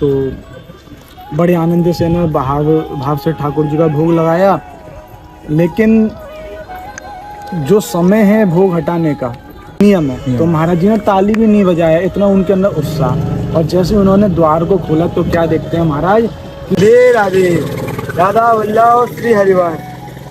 तो बड़े आनंद से ना भाव से ठाकुर जी का भोग लगाया। लेकिन जो समय है भोग हटाने का नियम है, तो महाराज जी ने ताली भी नहीं बजाया, इतना उनके अंदर उत्साह। और जैसे उन्होंने द्वार को खोला तो क्या देखते हैं महाराज, राधे राधे, राधा वल्लभ श्री हरिवार।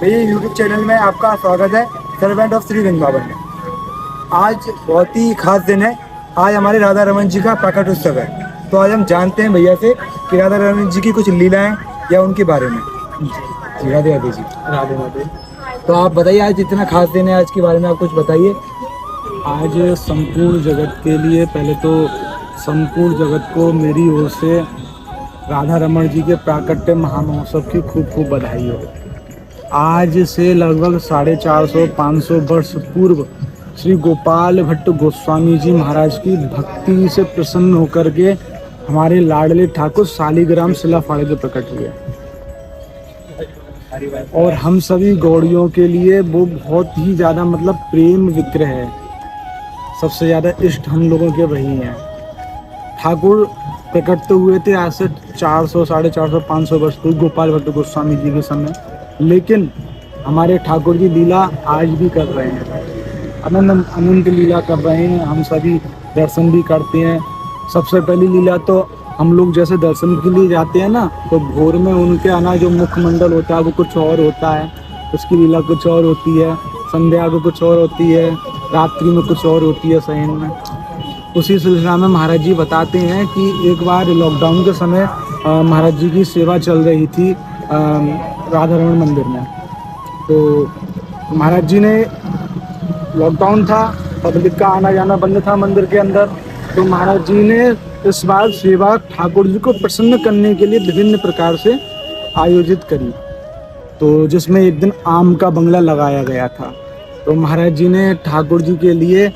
मेरे यूट्यूब चैनल में आपका स्वागत है, सर्वेंट ऑफ श्री वृंदावन में। आज बहुत ही खास दिन है। आज हमारे राधा रमन जी का प्रकट उत्सव है। तो आज हम जानते हैं भैया से कि राधा रमन जी की कुछ लीलाएं या उनके बारे में। जी राधे राधे जी। राधे राधे। तो आप बताइए, आज इतना खास दिन है, आज के बारे में आप कुछ बताइए। आज संपूर्ण जगत के लिए, पहले तो संपूर्ण जगत को मेरी ओर से राधा रमन जी के प्राकट्य महामहोत्सव की खूब खूब बधाई हो। आज से लगभग 450-500 वर्ष पूर्व श्री गोपाल भट्ट गोस्वामी जी महाराज की भक्ति से प्रसन्न होकर के हमारे लाडले ठाकुर शालिग्राम शिला फाड़े के प्रकट हुए। और हम सभी गौड़ियों के लिए वो बहुत ही ज़्यादा मतलब प्रेम विग्रह है। सबसे ज़्यादा इष्ट हम लोगों के वही हैं। ठाकुर प्रकट तो हुए थे आज से 400, 450, 500 वर्ष पूर्व गोपाल भट्ट गोस्वामी जी के समय, लेकिन हमारे ठाकुर जी लीला आज भी कर रहे हैं, अनंत लीला कर रहे हैं। हम सभी दर्शन भी करते हैं। सबसे पहली लीला तो हम लोग जैसे दर्शन के लिए जाते हैं ना, तो भोर में उनके आना जो मुखमंडल होता है वो कुछ और होता है, उसकी लीला कुछ और होती है, संध्या को कुछ और होती है, रात्रि में कुछ और होती है, शयन में। उसी सिलसिला में महाराज जी बताते हैं कि एक बार लॉकडाउन के समय महाराज जी की सेवा चल रही थी राधा रमन मंदिर में। तो महाराज जी ने, लॉकडाउन था, पब्लिक का आना जाना बंद था मंदिर के अंदर, तो महाराज जी ने इस बार सेवा ठाकुर जी को प्रसन्न करने के लिए विभिन्न प्रकार से आयोजित करी। तो जिसमें एक दिन आम का बंगला लगाया गया था। तो महाराज जी ने ठाकुर जी के लिए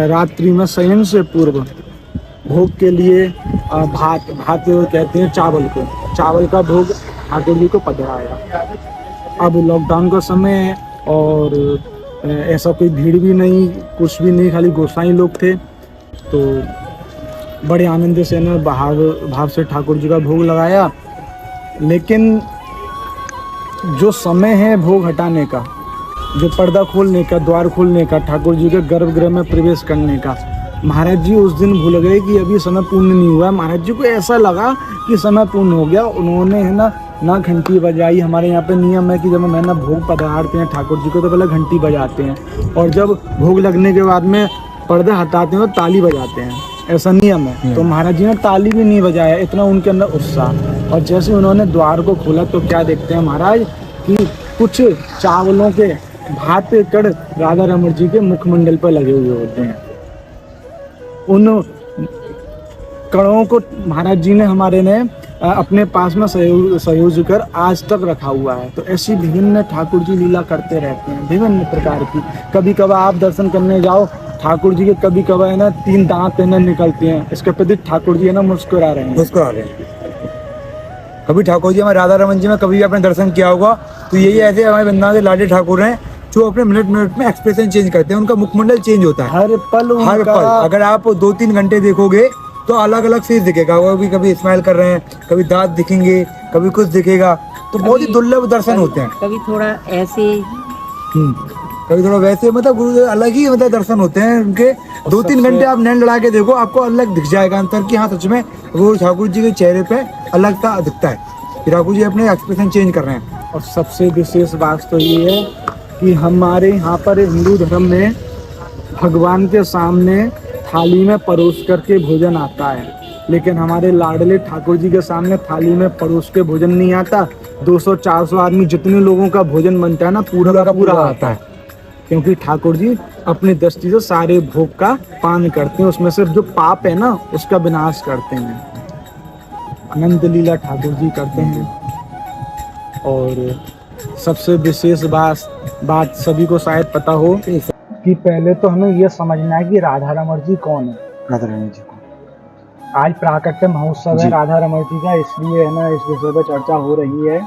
रात्रि में शयन से पूर्व भोग के लिए भात कहते हैं चावल का भोग ठाकुर जी को पधराया। अब लॉकडाउन का समय है और ऐसा कोई भीड़ भी नहीं, कुछ भी नहीं, खाली गोसाई लोग थे। तो बड़े आनंद से ना भाव से ठाकुर जी का भोग लगाया। लेकिन जो समय है भोग हटाने का, जो पर्दा खोलने का, द्वार खोलने का, ठाकुर जी के गर्भगृह में प्रवेश करने का, महाराज जी उस दिन भूल गए कि अभी समय पूर्ण नहीं हुआ है। महाराज जी को ऐसा लगा कि समय पूर्ण हो गया। उन्होंने है ना घंटी बजाई। हमारे यहाँ पे नियम है कि जब हम भोग पधारते हैं ठाकुर जी को तो पहले घंटी बजाते हैं, और जब भोग लगने के बाद में पर्दा हटाते हैं तो ताली बजाते हैं, ऐसा नियम है। तो महाराज जी ने ताली भी नहीं बजाया, इतना उनके अंदर उत्साह। और जैसे उन्होंने द्वार को खोला तो क्या देखते हैं महाराज कि कुछ चावलों के भात के कड़ राधा रमन जी के मुखमंडल पर लगे हुए होते हैं। उन कड़ों को महाराज जी ने हमारे ने अपने पास में संयोज कर आज तक रखा हुआ है। तो ऐसी विभिन्न ठाकुर जी लीला करते रहते हैं, विभिन्न प्रकार की। कभी कभार आप दर्शन करने जाओ ठाकुर जी के, कभी कभार है ना 3 दांत है ना निकलते हैं, इसके प्रति ठाकुर जी है ना मुस्कुरा रहे हैं। कभी ठाकुर जी हमारे राधा रमन जी में कभी भी आपने दर्शन किया होगा तो यही ऐसे हमारे वृंदावन के लाडले ठाकुर हैं जो अपने मिनट में एक्सप्रेशन चेंज करते हैं। उनका मुखमंडल चेंज होता है हर पल। अगर आप 2-3 घंटे देखोगे तो अलग अलग फेस दिखेगा। वो भी कभी स्माइल कर रहे हैं, कभी दांत दिखेंगे, कभी कुछ दिखेगा। तो बहुत ही दुर्लभ दर्शन होते हैं। कभी थोड़ा ऐसे, कभी थोड़ा वैसे, मतलब गुरु अलग ही मतलब दर्शन होते हैं उनके। 2-3 घंटे आप नैन लड़ा के देखो, आपको अलग दिख जाएगा अंतर कि हाँ सच में वो ठाकुर जी के चेहरे पे अलग सा दिखता है कि ठाकुर जी अपने एक्सप्रेशन चेंज कर रहे हैं। और सबसे विशेष बात तो ये है कि हमारे यहाँ पर हिंदू धर्म में भगवान के सामने थाली में परोस करके भोजन आता है, लेकिन हमारे लाडले ठाकुर जी के सामने थाली में परोस के भोजन नहीं आता। 200-400 आदमी जितने लोगों का भोजन बनता है ना, पूरा का पूरा आता है, क्योंकि ठाकुर जी अपनी दृष्टि से सारे भोग का पान करते हैं। उसमें सिर्फ जो पाप है ना उसका विनाश करते हैं। अनंत लीला ठाकुर जी करते हैं। और सबसे विशेष बात सभी को शायद पता हो कि पहले तो हमें यह समझना है कि राधा रमन जी कौन है। राधा रमन जी को आज प्राकट्य महोत्सव है राधा रमन जी का, इसलिए है ना इस विषय पर चर्चा हो रही है।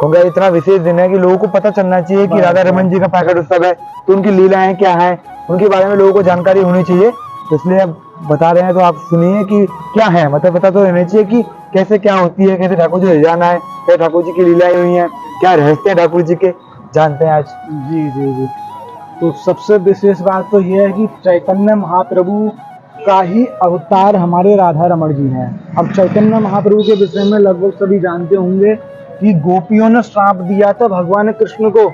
क्योंकि इतना विशेष दिन है कि लोगों को पता चलना चाहिए कि राधा रमन जी का प्रकट उत्सव है, तो उनकी लीलाएं क्या हैं, उनके बारे में लोगों को जानकारी होनी चाहिए। इसलिए अब बता रहे हैं तो आप सुनिए कि क्या है, मतलब पता तो रहना चाहिए कि कैसे क्या होती है, कैसे ठाकुर जी ले जाना है, क्या ठाकुर जी की लीलाएं हुई हैं, क्या रहस्य है ठाकुर जी के, जानते हैं आज। जी जी जी। तो सबसे विशेष बात तो यह है कि चैतन्य महाप्रभु का ही अवतार हमारे राधा रमण जी हैं। अब चैतन्य महाप्रभु के विषय में लगभग सभी जानते होंगे कि गोपियों ने श्राप दिया था भगवान कृष्ण को।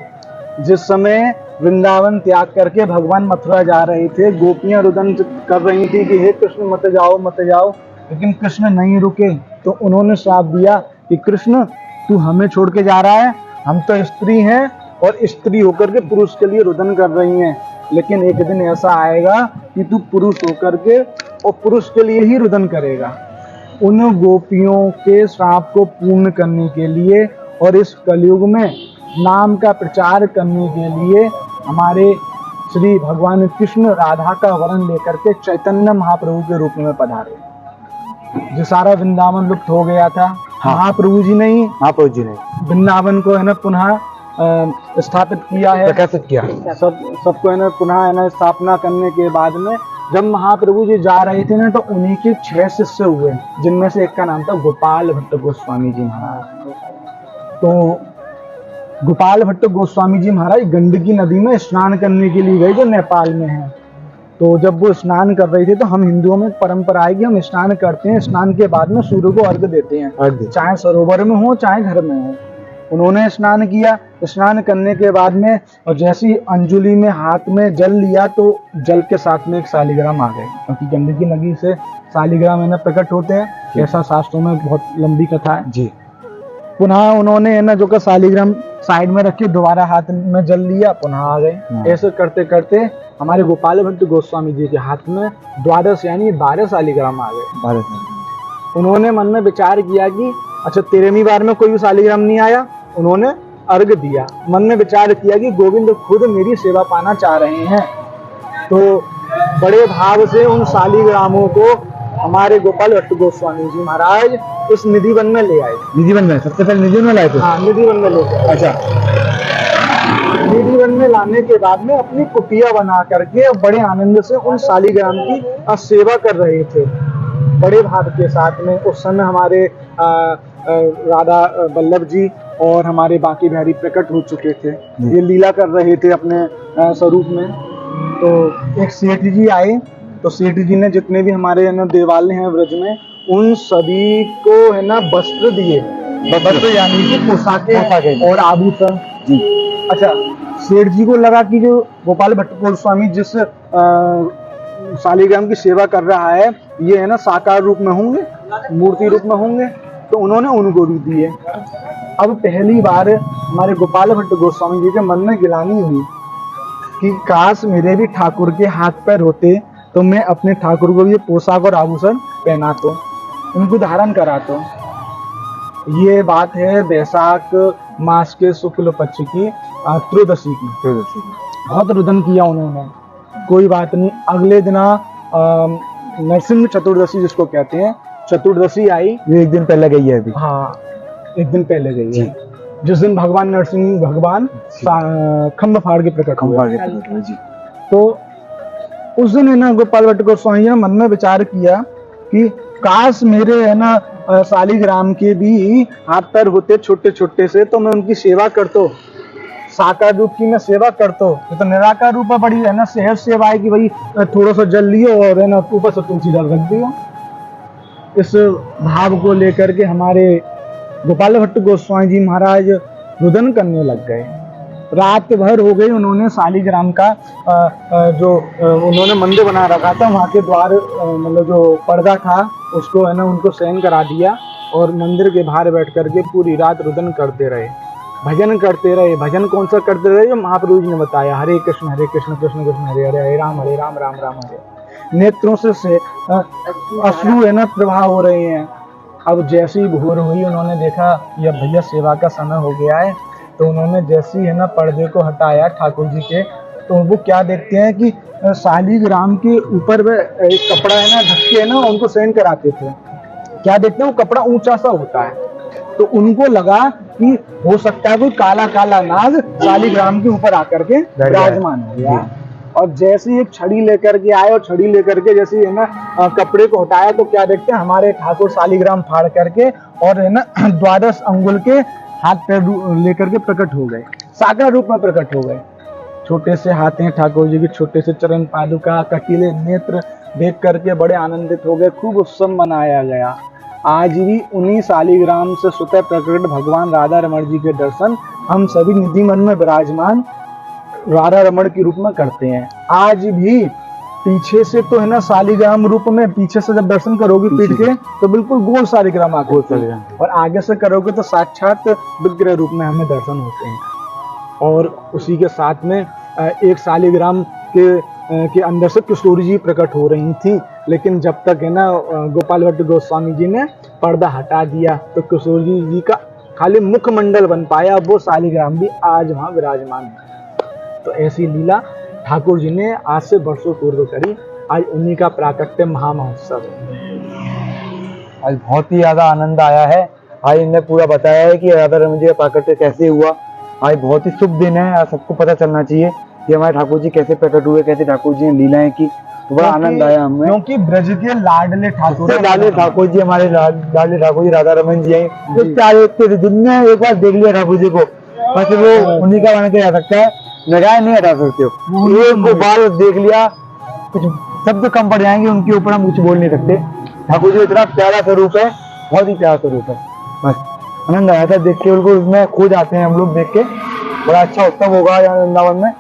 जिस समय वृंदावन त्याग करके भगवान मथुरा जा रहे थे, गोपियां रुदन कर रही थी कि हे कृष्ण मत जाओ मत जाओ, लेकिन कृष्ण नहीं रुके। तो उन्होंने श्राप दिया कि कृष्ण तू हमें छोड़ के जा रहा है, हम तो स्त्री हैं और स्त्री होकर के पुरुष के लिए रुदन कर रही हैं, लेकिन एक दिन ऐसा आएगा कि तू पुरुष होकर के और पुरुष के लिए ही रुदन करेगा। उन गोपियों के श्राप को पूर्ण करने के लिए और इस कलयुग में नाम का प्रचार करने के लिए हमारे श्री भगवान कृष्ण राधा का वर्ण लेकर के चैतन्य महाप्रभु के रूप में पधारे। जो सारा वृंदावन लुप्त हो गया था, हाँ। महाप्रभु जी ने ही महाप्रभु जी ने वृंदावन को है ना पुनः स्थापित किया है, प्रकाशित किया। सबको है ना पुनः है ना स्थापना करने के बाद में जब महाप्रभु जी जा रहे थे ना, तो उन्हीं के 6 शिष्य हुए, जिनमें से एक का नाम था गोपाल भट्ट गोस्वामी जी महाराज। तो गोपाल भट्ट गोस्वामी जी महाराज गंडकी नदी में स्नान करने के लिए गए, जो नेपाल में है। तो जब वो स्नान कर रहे थे, तो हम हिंदुओं में परंपरा है कि हम स्नान करते हैं, स्नान के बाद में सूर्य को अर्घ देते हैं, चाहे सरोवर में हो चाहे घर में हो। उन्होंने स्नान किया, स्नान करने के बाद में और जैसे ही अंजुली में हाथ में जल लिया, तो जल के साथ में एक शालिग्राम आ गए, क्योंकि गंडकी नदी से शालिग्राम है ना प्रकट होते हैं, ऐसा शास्त्रों में बहुत लंबी कथा है जी। पुनः उन्होंने है ना जो का शालिग्राम साइड में रखे, दोबारा हाथ में जल लिया, पुनः आ गए। ऐसे करते करते हमारे गोपाल भट्ट गोस्वामी जी के हाथ में 12 यानी 12 शालिग्राम आ गए। उन्होंने मन में विचार किया कि अच्छा 13वीं बार में कोई भी शालिग्राम नहीं आया, उन्होंने अर्घ दिया। मन में विचार किया कि गोविंद खुद मेरी सेवा पाना चाह रहे हैं, तो बड़े भाव से उन शालिग्रामों को हमारे गोपाल भट्ट गोस्वामी जी महाराज उस निधि वन में ले आए। निधि वन में सबसे पहले निधि वन में लाए थे? हाँ, निधि वन में ले गए। अच्छा, निधि वन में लाने के बाद में अपनी कुटिया बना करके बड़े आनंद से उन शालिग्राम की सेवा कर रहे थे, बड़े भाव के साथ में। उस समय हमारे राधा वल्लभ जी और हमारे बांके बिहारी प्रकट हो चुके थे, ये लीला कर रहे थे अपने स्वरूप में। तो एक सेठ जी आए, तो सेठ जी ने जितने भी हमारे है ना देवालय हैं व्रज में, उन सभी को है ना वस्त्र दिए, वस्त्र यानी कि पोशाकें और आभूषण जी। अच्छा, सेठ जी को लगा कि जो गोपाल भट्ट गोस्वामी जिस शालिग्राम की सेवा कर रहा है, ये है ना साकार रूप में होंगे, मूर्ति रूप में होंगे, तो उन्होंने उनको भी दिए। अब पहली बार हमारे गोपाल भट्ट गोस्वामी जी के मन में गिलानी हुई कि काश मेरे भी ठाकुर के हाथ पैर होते, तो मैं अपने ठाकुर को ये पोशाक और आभूषण पहना तो, उनको धारण करा तो। ये बात है वैशाख मास के शुक्ल पक्ष की त्रयोदशी की। बहुत रुदन किया उन्होंने, कोई बात नहीं। अगले दिना नरसिंह चतुर्दशी जिसको कहते हैं, चतुर्दशी आई, ये एक दिन पहले गई है अभी। हाँ, एक दिन पहले गई है, जिस दिन भगवान नरसिंह भगवान खम्भ फाड़ के प्रकट हुए जी। तो उस दिन है ना गोपाल भट्ट गोस्वामी ने मन में विचार किया कि काश मेरे है ना शालिग्राम के भी हाथ पैर होते छोटे छोटे से, तो मैं उनकी सेवा करतो, साकार रूप की मैं सेवा करतो। ये तो निराकार रूप बड़ी है ना सहज सेवा है कि भाई थोड़ा सा जल लियो और है ना ऊपर से तुलसी दल रख दियो। इस भाव को लेकर के हमारे गोपाल भट्ट गोस्वामी जी महाराज रुदन करने लग गए। रात भर हो गई, उन्होंने शालिग्राम का जो उन्होंने मंदिर बना रखा था, वहाँ के द्वार मतलब जो पर्दा था उसको है ना उनको सहन करा दिया, और मंदिर के बाहर बैठ करके पूरी रात रुदन करते रहे, भजन करते रहे। भजन कौन सा करते रहे? जो महाप्रभु जी ने बताया, हरे कृष्ण कृष्ण कृष्ण हरे हरे, हरे राम राम राम हरे। नेत्रों से अश्रु है ना प्रवाह हो रहे हैं। अब जैसी ही भोर हुई, उन्होंने देखा कि अब भैया सेवा का समय हो गया है, तो उन्होंने जैसे ही है ना पर्दे को हटाया ठाकुर जी के, तो वो क्या देखते हैं कि शालिग्राम के ऊपर एक कपड़ा है ना ढक के है ना उनको सहन कराते थे। क्या देखते हैं, वो कपड़ा ऊंचा सा होता है, तो उनको लगा कि हो सकता है कोई काला काला नाग शालिग्राम के ऊपर आकर के विराजमान हो गया। और जैसे ही एक छड़ी लेकर के आए और छड़ी लेकर के जैसे ही है ना कपड़े को हटाया तो क्या देखते हैं, हमारे ठाकुर शालिग्राम फाड़ करके और है ना 12 अंगुल के हाथ पैर लेकर के प्रकट हो गए, साकार रूप में प्रकट हो गए। छोटे से हाथ हैं ठाकुर जी के, छोटे से चरण पादुका, कटीले नेत्र देख करके बड़े आनंदित हो गए। खूब उत्सव मनाया गया। आज भी उन्हीं शालिग्राम से स्वतः प्रकट भगवान राधा रमण जी के दर्शन हम सभी निधि मन में विराजमान राधा रमण के रूप में करते हैं। आज भी पीछे से तो है ना शालिग्राम रूप में, पीछे से जब दर्शन करोगे पीठ के तो बिल्कुल गोल शालिग्राम आते हैं, और आगे से करोगे तो साक्षात विग्रह रूप में हमें दर्शन होते हैं। और उसी के साथ में एक शालिग्राम के अंदर से किशोरी जी प्रकट हो रही थी, लेकिन जब तक है ना गोपाल भट्ट गोस्वामी जी ने पर्दा हटा दिया तो किशोरी जी का खाली मुखमंडल बन पाया, वो शालिग्राम भी आज वहाँ विराजमान है। तो ऐसी लीला ठाकुर जी ने आज से वर्षों पूर्व करी। आज उन्हीं का प्राकट्य महामहोत्सव है। आज बहुत ही ज्यादा आनंद आया है। आज इन्होंने पूरा बताया है कि राधा रमण जी का प्राकट्य कैसे हुआ। आज बहुत ही शुभ दिन है। आज सबको पता चलना चाहिए कि हमारे ठाकुर जी कैसे प्रकट हुए, कैसे ठाकुर जी ने लीलाएं की। तो बड़ा आनंद आया हमें, क्योंकि ब्रज के लाडले ठाकुर जी हमारे लाडले ठाकुर जी राधा रमण जी हैं। दिन में एक बार देख लिया ठाकुर जी को, बस वो उन्हीं का बन के जा सकता है, लगाए नहीं हटा सकते हो। एक बार देख लिया कुछ शब्द कम पड़ जाएंगे उनके ऊपर, हम कुछ बोल नहीं सकते। ठाकुर जी इतना प्यारा स्वरूप है, बहुत ही प्यारा स्वरूप है। बस आनंद आया था देख के, उनको उसमें खो जाते हैं हम लोग देख के। बड़ा अच्छा उत्सव होगा यहाँ वृंदावन में,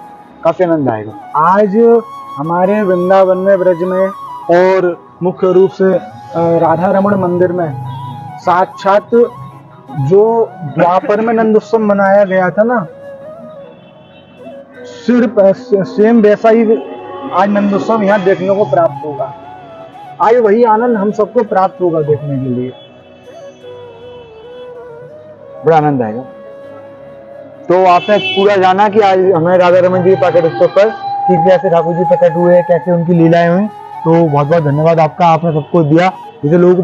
काफी आनंद आएगा। आज हमारे वृंदावन में, ब्रज में और मुख्य रूप से राधा रमण मंदिर में साक्षात जो द्वापर में नंद उत्सव मनाया गया था ना, सिर्फ सेम वैसा ही आज नंदोत्सव यहाँ देखने को प्राप्त होगा। आज वही आनंद हम सबको प्राप्त होगा देखने के लिए, बड़ा आनंद आएगा। तो आपने पूरा जाना कि आज हमें राधा रमण जी प्राकट उत्सव पर कि कैसे ठाकुर जी प्रकट हुए, कैसे उनकी लीलाएं हुई। तो बहुत बहुत धन्यवाद आपका, आपने सबको दिया, जिसे लोगों को